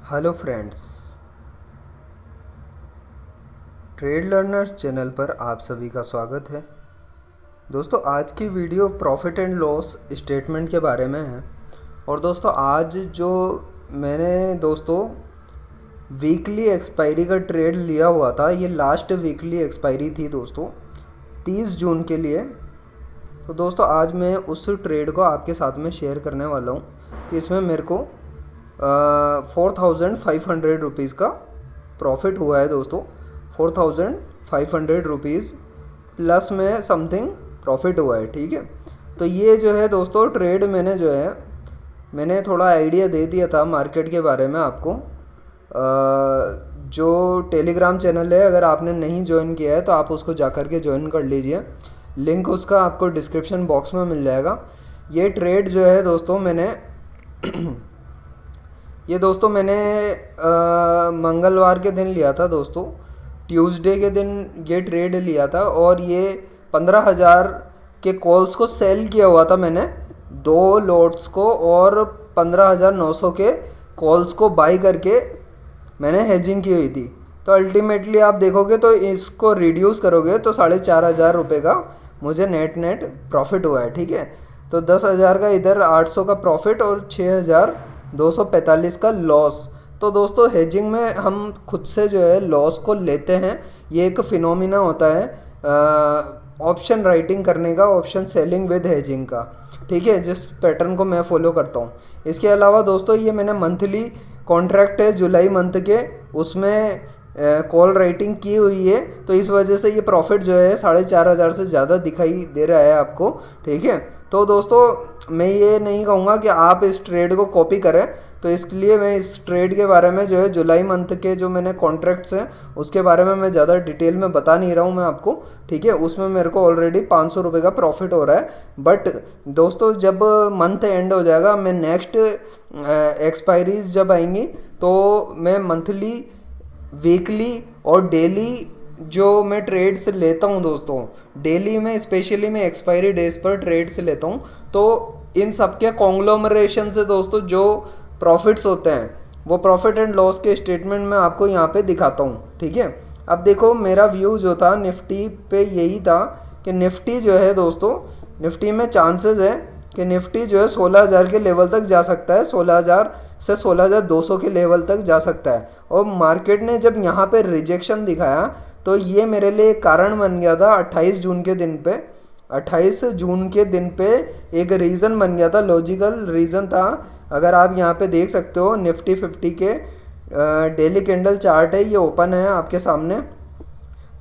Hello friends, trade learners channel पर आप सभी का स्वागत है। दोस्तों, आज की video profit and loss statement के बारे में है। और दोस्तों, आज जो मैंने वीकली एक्सपायरी का ट्रेड लिया हुआ था, ये लास्ट वीकली एक्सपायरी थी दोस्तों, 30 जून के लिए। तो दोस्तों, आज मैं उस ट्रेड को आपके साथ में शेयर करने वाला हूँ कि इसमें मेरे को 4500 रुपीज़ का प्रॉफिट हुआ है दोस्तों। 4500 रुपीज़ प्लस में समथिंग प्रॉफिट हुआ है। ठीक है, तो ये जो है दोस्तों ट्रेड मैंने थोड़ा आइडिया दे दिया था मार्केट के बारे में आपको। जो टेलीग्राम चैनल है, अगर आपने नहीं ज्वाइन किया है तो आप उसको जा कर के ज्वाइन कर लीजिए। लिंक उसका आपको डिस्क्रिप्शन बॉक्स में मिल जाएगा। ये ट्रेड जो है दोस्तों मैंने मंगलवार के दिन लिया था दोस्तों। ट्यूसडे के दिन ये ट्रेड लिया था और ये 15,000 के कॉल्स को सेल किया हुआ था मैंने, 2 लॉट्स को, और 15,900 के कॉल्स को बाई करके मैंने हेजिंग की हुई थी। तो अल्टीमेटली आप देखोगे तो इसको रिड्यूस करोगे तो 4,500 रुपये का मुझे नेट प्रॉफिट हुआ है। ठीक है, तो 10,000 का इधर, 800 का प्रॉफिट और 6,245 का लॉस। तो दोस्तों, हेजिंग में हम खुद से जो है लॉस को लेते हैं। ये एक फिनोमिना होता है ऑप्शन राइटिंग करने का, ऑप्शन सेलिंग विद हेजिंग का। ठीक है, जिस पैटर्न को मैं फॉलो करता हूँ। इसके अलावा दोस्तों, ये मैंने मंथली कॉन्ट्रैक्ट है जुलाई मंथ के, उसमें कॉल राइटिंग की हुई है। तो इस वजह से ये प्रॉफिट जो है 4,500 से ज़्यादा दिखाई दे रहा है आपको। ठीक है, तो दोस्तों मैं ये नहीं कहूँगा कि आप इस ट्रेड को कॉपी करें, तो इसलिए मैं इस ट्रेड के बारे में जो है जुलाई मंथ के जो मैंने कॉन्ट्रैक्ट्स हैं उसके बारे में मैं ज़्यादा डिटेल में बता नहीं रहा हूँ मैं आपको। ठीक है, उसमें मेरे को ऑलरेडी 500 रुपये का प्रॉफिट हो रहा है। बट दोस्तों, जब मंथ एंड हो जाएगा, मैं नेक्स्ट एक्सपायरीज जब आएंगी तो मैं मंथली, वीकली और डेली जो मैं ट्रेड्स लेता हूँ दोस्तों, डेली में स्पेशली मैं एक्सपायरी डेज पर ट्रेड्स लेता हूँ। तो इन सब के कॉन्ग्लोमरेशन से दोस्तों जो प्रॉफिट्स होते हैं वो प्रॉफिट एंड लॉस के स्टेटमेंट में आपको यहाँ पे दिखाता हूँ। ठीक है, अब देखो, मेरा व्यू जो था निफ्टी पे यही था कि निफ्टी जो है दोस्तों, निफ्टी में चांसेस है कि निफ्टी जो है 16,000 के लेवल तक जा सकता है, 16,000 से 16,200 के लेवल तक जा सकता है। और मार्केट ने जब यहाँ पे रिजेक्शन दिखाया तो ये मेरे लिए एक कारण बन गया था 28 जून के दिन पे। 28 जून के दिन पे एक रीज़न बन गया था, लॉजिकल रीज़न था। अगर आप यहाँ पे देख सकते हो, निफ्टी 50 के डेली कैंडल चार्ट है, ये ओपन है आपके सामने।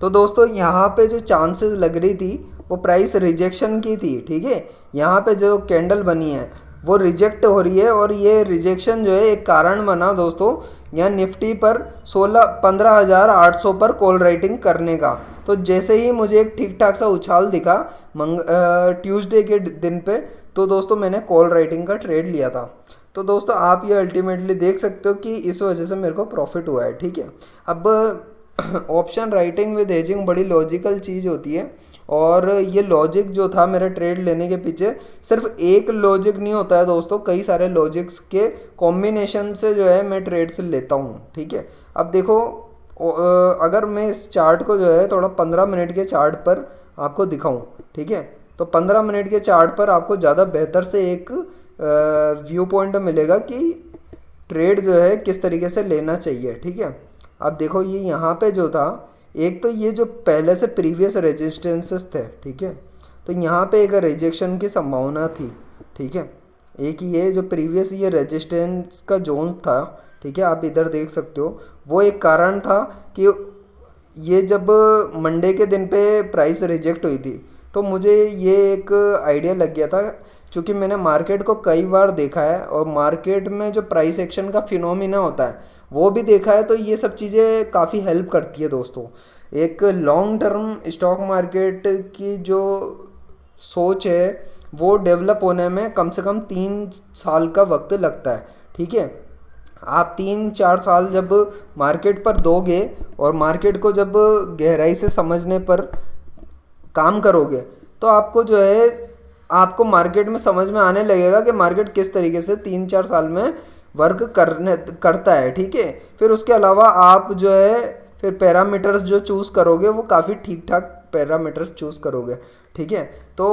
तो दोस्तों, यहाँ पे जो चांसेस लग रही थी वो प्राइस रिजेक्शन की थी। ठीक है, यहाँ पे जो कैंडल बनी है वो रिजेक्ट हो रही है, और ये रिजेक्शन जो है एक कारण बना दोस्तों यहाँ निफ्टी पर 15,800 पर कॉल राइटिंग करने का। तो जैसे ही मुझे एक ठीक ठाक सा उछाल दिखा ट्यूसडे के दिन पे, तो दोस्तों मैंने कॉल राइटिंग का ट्रेड लिया था। तो दोस्तों, आप ये अल्टीमेटली देख सकते हो कि इस वजह से मेरे को प्रॉफिट हुआ है। ठीक है, अब ऑप्शन राइटिंग विद हेजिंग बड़ी लॉजिकल चीज़ होती है, और ये लॉजिक जो था मेरे ट्रेड लेने के पीछे, सिर्फ एक लॉजिक नहीं होता है दोस्तों, कई सारे लॉजिक्स के कॉम्बिनेशन से जो है मैं ट्रेड्स लेता हूँ। ठीक है, अब देखो, अगर मैं इस चार्ट को जो है थोड़ा 15 मिनट के चार्ट पर आपको दिखाऊं, ठीक है, तो 15 मिनट के चार्ट पर आपको ज़्यादा बेहतर से एक व्यू पॉइंट मिलेगा कि ट्रेड जो है किस तरीके से लेना चाहिए। ठीक है, अब देखो, ये यहाँ पे जो था, एक तो ये जो पहले से प्रीवियस रेजिस्टेंसेस थे, ठीक है, तो यहाँ पे एक रिजेक्शन की संभावना थी। ठीक है, एक ये जो प्रीवियस ये रेजिस्टेंस का जोन था, ठीक है, आप इधर देख सकते हो, वो एक कारण था कि ये जब मंडे के दिन पे प्राइस रिजेक्ट हुई थी, तो मुझे ये एक आइडिया लग गया था, क्योंकि मैंने मार्केट को कई बार देखा है और मार्केट में जो प्राइस एक्शन का फिनोमिना होता है वो भी देखा है। तो ये सब चीज़ें काफ़ी हेल्प करती है दोस्तों। एक लॉन्ग टर्म स्टॉक मार्केट की जो सोच है वो डेवलप होने में कम से कम 3 साल का वक्त लगता है। ठीक है, आप 3-4 साल जब मार्केट पर दोगे और मार्केट को जब गहराई से समझने पर काम करोगे, तो आपको जो है, आपको मार्केट में समझ में आने लगेगा कि मार्केट किस तरीके से 3-4 साल में वर्क करता है, ठीक है। फिर उसके अलावा आप जो है फिर पैरामीटर्स जो चूज़ करोगे वो काफ़ी ठीक ठाक पैरामीटर्स चूज़ करोगे, ठीक है। तो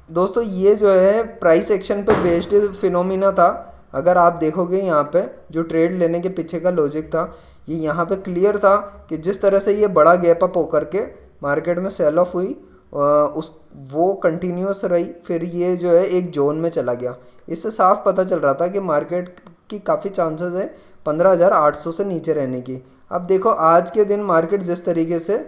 दोस्तों ये जो है प्राइस एक्शन पे बेस्ड फिनोमिना था। अगर आप देखोगे यहाँ पे जो ट्रेड लेने के पीछे का लॉजिक था, ये यहाँ पे क्लियर था कि जिस तरह से ये बड़ा गैप अप होकर के मार्केट में सेल ऑफ हुई, उस वो कंटिन्यूस रही, फिर ये जो है एक जोन में चला गया। इससे साफ पता चल रहा था कि मार्केट की काफ़ी चांसेस है 15,800 से नीचे रहने की। अब देखो आज के दिन मार्केट जिस तरीके से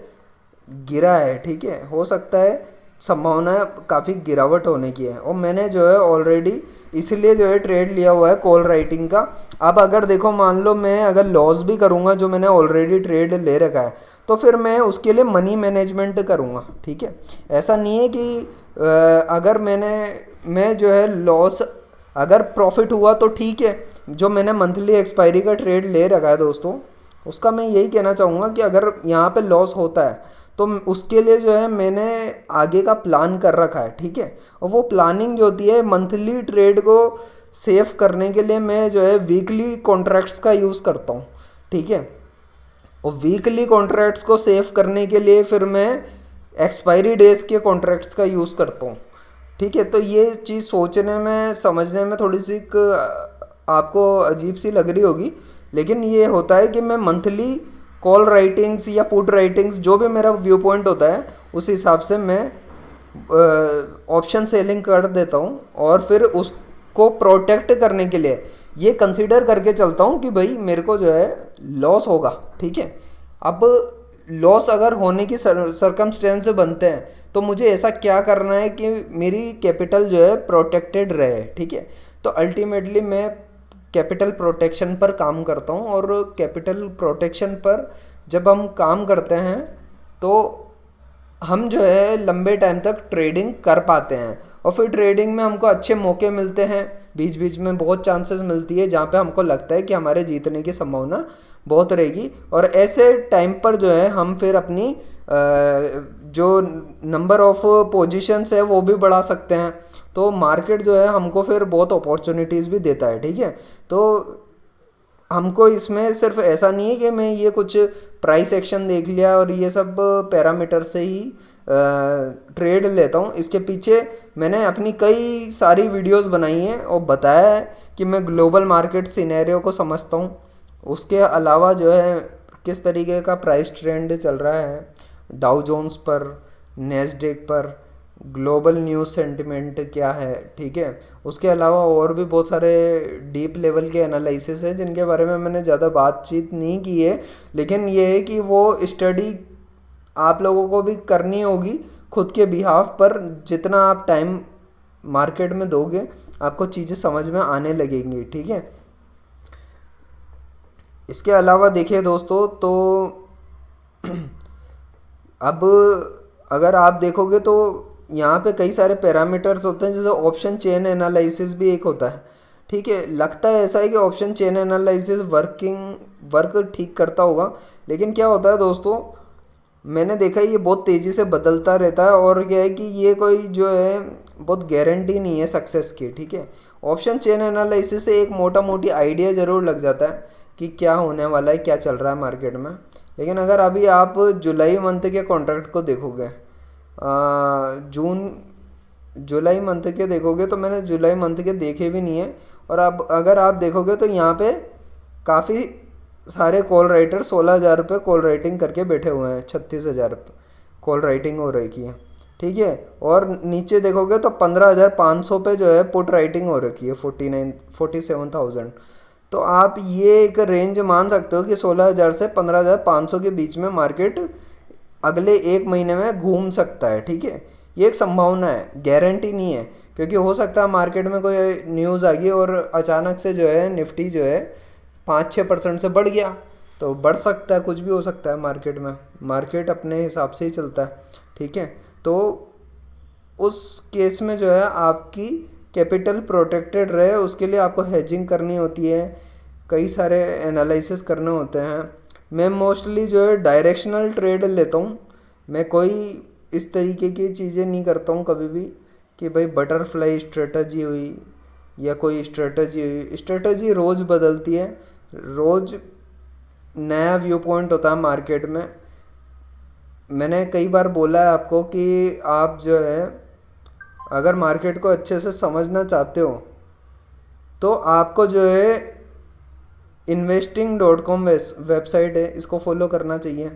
गिरा है, ठीक है, हो सकता है संभावना काफ़ी गिरावट होने की है, और मैंने जो है ऑलरेडी इसलिए जो है ट्रेड लिया हुआ है कॉल राइटिंग का। अब अगर देखो मान लो मैं अगर लॉस भी करूँगा जो मैंने ऑलरेडी ट्रेड ले रखा है, तो फिर मैं उसके लिए मनी मैनेजमेंट करूँगा, ठीक है। ऐसा नहीं है कि अगर मैं जो है लॉस, अगर प्रॉफिट हुआ तो ठीक है। जो मैंने मंथली एक्सपायरी का ट्रेड ले रखा है दोस्तों, उसका मैं यही कहना चाहूँगा कि अगर यहाँ पे लॉस होता है तो उसके लिए जो है मैंने आगे का प्लान कर रखा है, ठीक है। और वो प्लानिंग जो होती है मंथली ट्रेड को सेव करने के लिए मैं जो है वीकली कॉन्ट्रैक्ट्स का यूज़ करता हूँ, ठीक है। और वीकली कॉन्ट्रैक्ट्स को सेव करने के लिए फिर मैं एक्सपायरी डेज के कॉन्ट्रैक्ट्स का यूज़ करता हूँ, ठीक है। तो ये चीज़ सोचने में समझने में थोड़ी सी आपको अजीब सी लग रही होगी, लेकिन ये होता है कि मैं मंथली कॉल राइटिंग्स या पुट राइटिंग्स जो भी मेरा व्यू पॉइंट होता है उस हिसाब से मैं ऑप्शन सेलिंग कर देता हूँ, और फिर उसको प्रोटेक्ट करने के लिए ये कंसीडर करके चलता हूँ कि भाई मेरे को जो है लॉस होगा, ठीक है। अब लॉस अगर होने की सरकमस्टेंस बनते हैं तो मुझे ऐसा क्या करना है कि मेरी कैपिटल जो है प्रोटेक्टेड रहे, ठीक है। तो अल्टीमेटली मैं कैपिटल प्रोटेक्शन पर काम करता हूँ, और कैपिटल प्रोटेक्शन पर जब हम काम करते हैं तो हम जो है लंबे टाइम तक ट्रेडिंग कर पाते हैं, और फिर ट्रेडिंग में हमको अच्छे मौके मिलते हैं, बीच बीच में बहुत चांसेस मिलती है जहाँ पे हमको लगता है कि हमारे जीतने की संभावना बहुत रहेगी, और ऐसे टाइम पर जो है हम फिर अपनी जो नंबर ऑफ पोजीशंस है वो भी बढ़ा सकते हैं। तो मार्केट जो है हमको फिर बहुत अपॉर्चुनिटीज़ भी देता है, ठीक है। तो हमको इसमें सिर्फ ऐसा नहीं है कि मैं ये कुछ प्राइस एक्शन देख लिया और ये सब पैरामीटर से ही ट्रेड लेता हूँ। इसके पीछे मैंने अपनी कई सारी वीडियोस बनाई हैं और बताया है कि मैं ग्लोबल मार्केट सिनेरियो को समझता हूँ, उसके अलावा जो है किस तरीके का प्राइस ट्रेंड चल रहा है डाउ जोन्स पर, नेस्डेक पर, ग्लोबल न्यूज़ सेंटिमेंट क्या है, ठीक है। उसके अलावा और भी बहुत सारे डीप लेवल के एनालिसिस है जिनके बारे में मैंने ज़्यादा बातचीत नहीं की है, लेकिन ये है कि वो स्टडी आप लोगों को भी करनी होगी खुद के बिहाफ पर। जितना आप टाइम मार्केट में दोगे आपको चीज़ें समझ में आने लगेंगी, ठीक है। इसके अलावा देखिए दोस्तों, तो अब अगर आप देखोगे तो यहाँ पे कई सारे पैरामीटर्स होते हैं, जैसे ऑप्शन चेन एनालिसिस भी एक होता है, ठीक है। लगता है ऐसा है कि ऑप्शन चेन एनालिसिस वर्क ठीक करता होगा, लेकिन क्या होता है दोस्तों, मैंने देखा है ये बहुत तेज़ी से बदलता रहता है, और क्या है कि ये कोई जो है बहुत गारंटी नहीं है सक्सेस की, ठीक है। ऑप्शन चेन एनालिसिस से एक मोटा मोटी आइडिया ज़रूर लग जाता है कि क्या होने वाला है, क्या चल रहा है मार्केट में। लेकिन अगर अभी आप जुलाई मंथ के कॉन्ट्रैक्ट को देखोगे, जुलाई मंथ के देखोगे, तो मैंने जुलाई मंथ के देखे भी नहीं है, और अब अगर आप देखोगे तो यहाँ पे काफ़ी सारे कॉल राइटर 16,000 रुपये कॉल राइटिंग करके बैठे हुए हैं, 36,000 कॉल राइटिंग हो रही है, ठीक है। और नीचे देखोगे तो 15,500 पे जो है पुट राइटिंग हो रखी है, 47,000। तो आप ये एक रेंज मान सकते हो कि 16,000 से 15,500 के बीच में मार्केट अगले एक महीने में घूम सकता है, ठीक है। ये एक संभावना है, गारंटी नहीं है, क्योंकि हो सकता है मार्केट में कोई न्यूज़ आ गई और अचानक से जो है निफ्टी जो है 5-6% से बढ़ गया, तो बढ़ सकता है, कुछ भी हो सकता है मार्केट में। मार्केट अपने हिसाब से ही चलता है, ठीक है। तो उस केस में जो है आपकी कैपिटल प्रोटेक्टेड रहे, उसके लिए आपको हेजिंग करनी होती है, कई सारे एनालिसिस करने होते हैं। मैं मोस्टली जो है डायरेक्शनल ट्रेड लेता हूँ, मैं कोई इस तरीके की चीज़ें नहीं करता हूँ कभी भी कि भाई बटरफ्लाई स्ट्रेटजी हुई या कोई स्ट्रेटजी रोज़ बदलती है, रोज़ नया व्यू पॉइंट होता है मार्केट में। मैंने कई बार बोला है आपको कि आप जो है अगर मार्केट को अच्छे से समझना चाहते हो तो आपको जो है investing.com वेबसाइट है, इसको फॉलो करना चाहिए।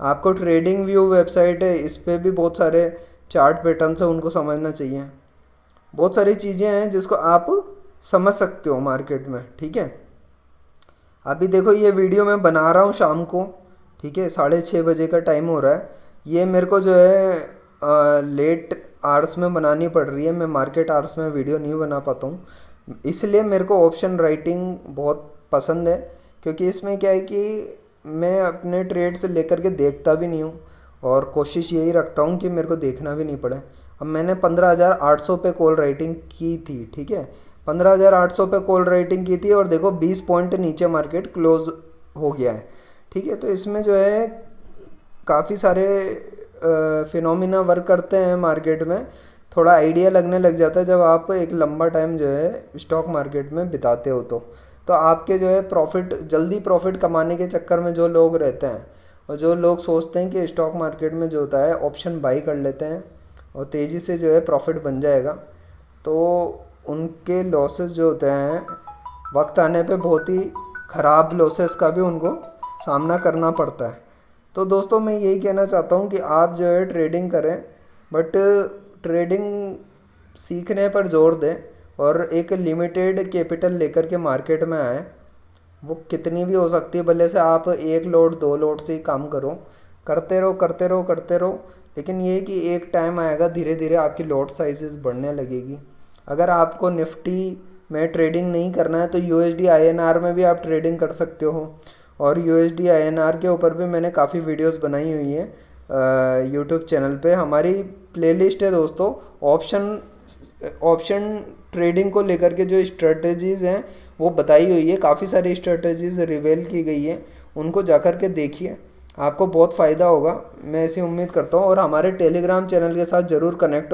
आपको ट्रेडिंग व्यू वेबसाइट है, इस पर भी बहुत सारे चार्ट पैटर्न्स हैं, उनको समझना चाहिए। बहुत सारी चीज़ें हैं जिसको आप समझ सकते हो मार्केट में, ठीक है। अभी देखो ये वीडियो मैं बना रहा हूँ शाम को, ठीक है, 6:30 बजे का टाइम हो रहा है। ये मेरे को जो है लेट आवर्स में बनानी पड़ रही है, मैं मार्केट आवर्स में वीडियो नहीं बना पाता हूँ। इसलिए मेरे को ऑप्शन राइटिंग बहुत पसंद है, क्योंकि इसमें क्या है कि मैं अपने ट्रेड से लेकर के देखता भी नहीं हूँ और कोशिश यही रखता हूँ कि मेरे को देखना भी नहीं पड़े। अब मैंने 15,800 पे कॉल राइटिंग की थी, ठीक है, 15,800 पे कॉल राइटिंग की थी और देखो 20 पॉइंट नीचे मार्केट क्लोज हो गया है, ठीक है। तो इसमें जो है काफ़ी सारे फिनोमिना वर्क करते हैं मार्केट में। थोड़ा आइडिया लगने लग जाता है जब आप एक लंबा टाइम जो है स्टॉक मार्केट में बिताते हो। तो आपके जो है प्रॉफिट, जल्दी प्रॉफिट कमाने के चक्कर में जो लोग रहते हैं और जो लोग सोचते हैं कि स्टॉक मार्केट में जो होता है ऑप्शन बाई कर लेते हैं और तेज़ी से जो है प्रॉफिट बन जाएगा, तो उनके लॉसेस जो होते हैं वक्त आने पे बहुत ही ख़राब लॉसेस का भी उनको सामना करना पड़ता है। तो दोस्तों मैं यही कहना चाहता हूँ कि आप जो है ट्रेडिंग करें, बट ट्रेडिंग सीखने पर जोर दें और एक लिमिटेड कैपिटल लेकर के मार्केट में आए। वो कितनी भी हो सकती है, भले से आप 1 लोड 2 लोड से ही काम करो, करते रहो करते रहो करते रहो, लेकिन ये कि एक टाइम आएगा धीरे धीरे आपकी लॉट साइजेस बढ़ने लगेगी। अगर आपको निफ्टी में ट्रेडिंग नहीं करना है तो यूएसडी आईएनआर में भी आप ट्रेडिंग कर सकते हो, और यूएसडी आईएनआर के ऊपर भी मैंने काफ़ी वीडियोस बनाई हुई हैं यूट्यूब चैनल पे। हमारी प्लेलिस्ट है दोस्तों, ऑप्शन ट्रेडिंग को लेकर के जो स्ट्रेटजीज़ हैं वो बताई हुई है, काफ़ी सारी स्ट्रेटजीज़ रिवील की गई है, उनको जाकर के देखिए, आपको बहुत फ़ायदा होगा, मैं ऐसी उम्मीद करता हूँ। और हमारे टेलीग्राम चैनल के साथ ज़रूर कनेक्ट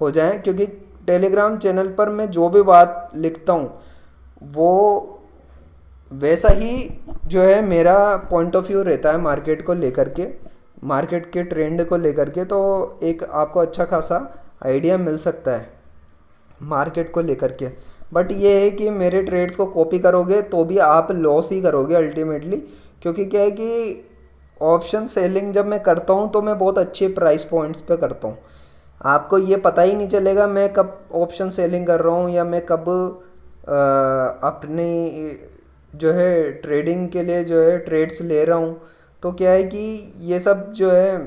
हो जाएं, क्योंकि टेलीग्राम चैनल पर मैं जो भी बात लिखता हूँ वो वैसा ही जो है मेरा पॉइंट ऑफ व्यू रहता है मार्केट को लेकर के, मार्केट के ट्रेंड को लेकर के। तो एक आपको अच्छा खासा आइडिया मिल सकता है मार्केट को लेकर के। बट ये है कि मेरे ट्रेड्स को कॉपी करोगे तो भी आप लॉस ही करोगे अल्टीमेटली, क्योंकि क्या है कि ऑप्शन सेलिंग जब मैं करता हूँ तो मैं बहुत अच्छे प्राइस पॉइंट्स पे करता हूँ। आपको ये पता ही नहीं चलेगा मैं कब ऑप्शन सेलिंग कर रहा हूँ या मैं कब अपनी जो है ट्रेडिंग के लिए जो है ट्रेड्स ले रहा हूँ। तो क्या है कि ये सब जो है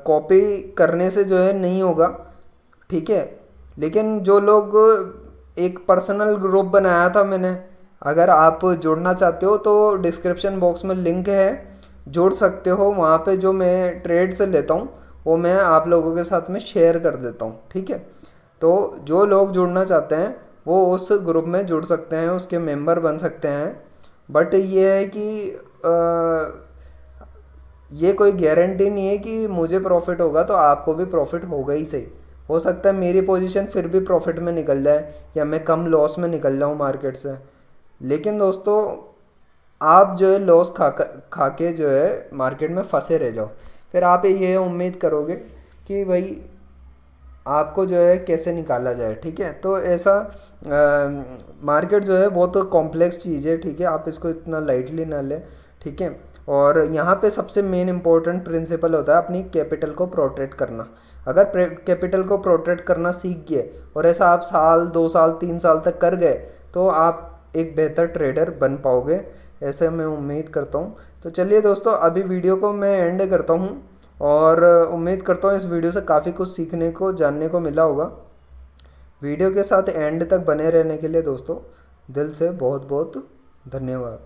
कॉपी करने से जो है नहीं होगा, ठीक है। लेकिन जो लोग, एक पर्सनल ग्रुप बनाया था मैंने, अगर आप जुड़ना चाहते हो तो डिस्क्रिप्शन बॉक्स में लिंक है, जुड़ सकते हो। वहाँ पे जो मैं ट्रेड से लेता हूँ वो मैं आप लोगों के साथ में शेयर कर देता हूँ, ठीक है। तो जो लोग जुड़ना चाहते हैं वो उस ग्रुप में जुड़ सकते हैं, उसके मेंबर बन सकते हैं। बट ये है कि ये कोई गारंटी नहीं है कि मुझे प्रॉफिट होगा तो आपको भी प्रॉफिट होगा ही सही। हो सकता है मेरी पोजीशन फिर भी प्रॉफिट में निकल जाए या मैं कम लॉस में निकल जाऊँ मार्केट से, लेकिन दोस्तों आप जो है लॉस खा के जो है मार्केट में फंसे रह जाओ, फिर आप ये उम्मीद करोगे कि भाई आपको जो है कैसे निकाला जाए, ठीक है। तो ऐसा मार्केट जो है बहुत कॉम्प्लेक्स चीज़ है, ठीक है, आप इसको इतना लाइटली ना लें, ठीक है। और यहाँ पे सबसे मेन इंपॉर्टेंट प्रिंसिपल होता है अपनी कैपिटल को प्रोटेक्ट करना। अगर कैपिटल को प्रोटेक्ट करना सीख गए और ऐसा आप साल 2 साल 3 साल तक कर गए तो आप एक बेहतर ट्रेडर बन पाओगे, ऐसे मैं उम्मीद करता हूँ। तो चलिए दोस्तों अभी वीडियो को मैं एंड करता हूँ और उम्मीद करता हूँ इस वीडियो से काफ़ी कुछ सीखने को जानने को मिला होगा। वीडियो के साथ एंड तक बने रहने के लिए दोस्तों दिल से बहुत बहुत धन्यवाद।